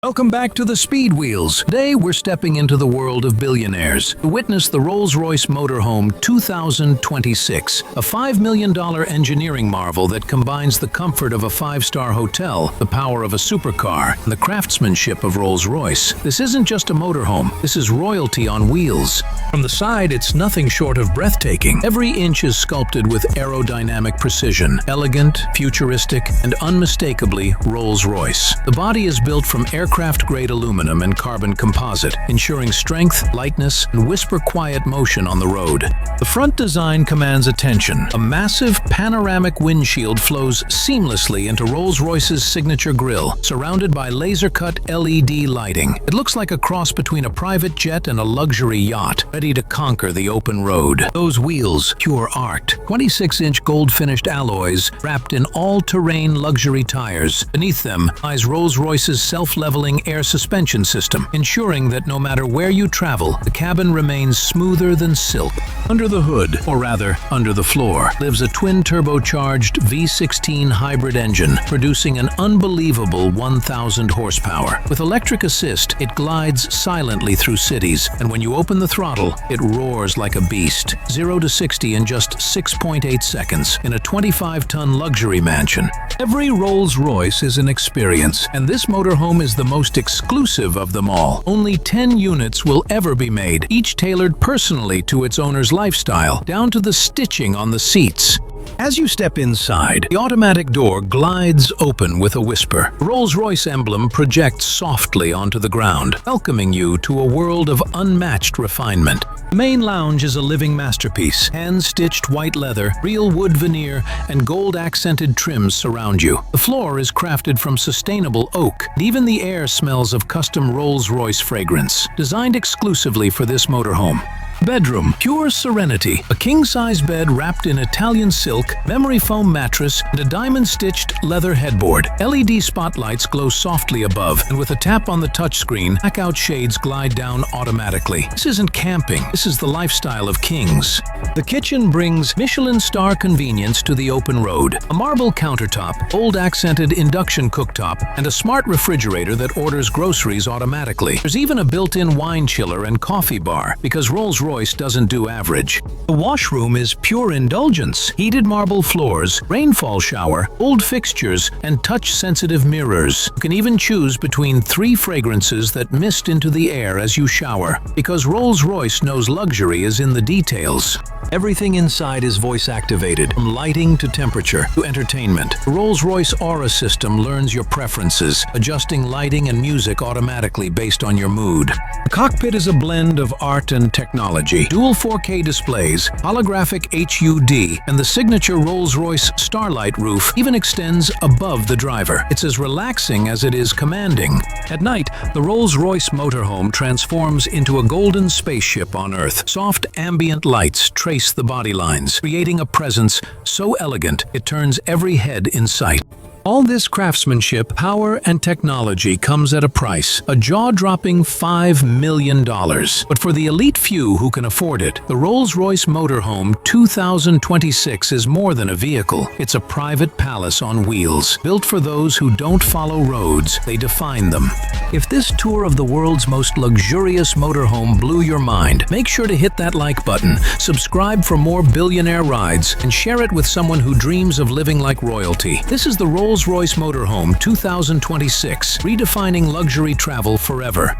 Welcome back to the Speed Wheels. Today we're stepping into the world of billionaires to witness the Rolls-Royce Motorhome 2026, a $5 million engineering marvel that combines the comfort of a five-star hotel, the power of a supercar, and the craftsmanship of Rolls-Royce. This isn't just a motorhome, this is royalty on wheels. From the side, it's nothing short of breathtaking. Every inch is sculpted with aerodynamic precision, elegant, futuristic, and unmistakably Rolls-Royce. The body is built from aircraft-grade aluminum and carbon composite, ensuring strength, lightness, and whisper-quiet motion on the road. The front design commands attention. A massive panoramic windshield flows seamlessly into Rolls-Royce's signature grille, surrounded by laser-cut LED lighting. It looks like a cross between a private jet and a luxury yacht, ready to conquer the open road. Those wheels, pure art. 26-inch gold-finished alloys wrapped in all-terrain luxury tires. Beneath them lies Rolls-Royce's self-leveling air suspension system, ensuring that no matter where you travel, the cabin remains smoother than silk. Under the hood, or rather, under the floor, lives a twin-turbocharged V16 hybrid engine, producing an unbelievable 1,000 horsepower. With electric assist, it glides silently through cities, and when you open the throttle, it roars like a beast. 0 to 60 in just 6.8 seconds in a 25-ton luxury mansion. Every Rolls-Royce is an experience, and this motorhome is the most exclusive of them all. Only 10 units will ever be made, each tailored personally to its owner's lifestyle, down to the stitching on the seats. As you step inside, the automatic door glides open with a whisper. The Rolls-Royce emblem projects softly onto the ground, welcoming you to a world of unmatched refinement. The main lounge is a living masterpiece. Hand-stitched white leather, real wood veneer, and gold-accented trims surround you. The floor is crafted from sustainable oak, and even the air smells of custom Rolls-Royce fragrance, designed exclusively for this motorhome. Bedroom, pure serenity. A king-size bed wrapped in Italian silk, memory foam mattress, and a diamond-stitched leather headboard. LED spotlights glow softly above, and with a tap on the touchscreen, blackout shades glide down automatically. This isn't camping, this is the lifestyle of kings. The kitchen brings Michelin star convenience to the open road. A marble countertop, gold-accented induction cooktop, and a smart refrigerator that orders groceries automatically. There's even a built-in wine chiller and coffee bar, because Rolls-Royce doesn't do average. The washroom is pure indulgence. Heated marble floors, rainfall shower, old fixtures, and touch-sensitive mirrors. You can even choose between 3 fragrances that mist into the air as you shower, because Rolls-Royce knows luxury is in the details. Everything inside is voice-activated, from lighting to temperature to entertainment. The Rolls-Royce Aura system learns your preferences, adjusting lighting and music automatically based on your mood. The cockpit is a blend of art and technology. Dual 4K displays, holographic HUD, and the signature Rolls-Royce Starlight roof even extends above the driver. It's as relaxing as it is commanding. At night, the Rolls-Royce Motorhome transforms into a golden spaceship on Earth. Soft ambient lights trace the body lines, creating a presence so elegant it turns every head in sight. All this craftsmanship, power, and technology comes at a price, a jaw-dropping $5 million. But for the elite few who can afford it, the Rolls-Royce Motorhome 2026 is more than a vehicle. It's a private palace on wheels, built for those who don't follow roads, they define them. If this tour of the world's most luxurious motorhome blew your mind, make sure to hit that like button, subscribe for more billionaire rides, and share it with someone who dreams of living like royalty. This is the Rolls-Royce Motorhome 2026, redefining luxury travel forever.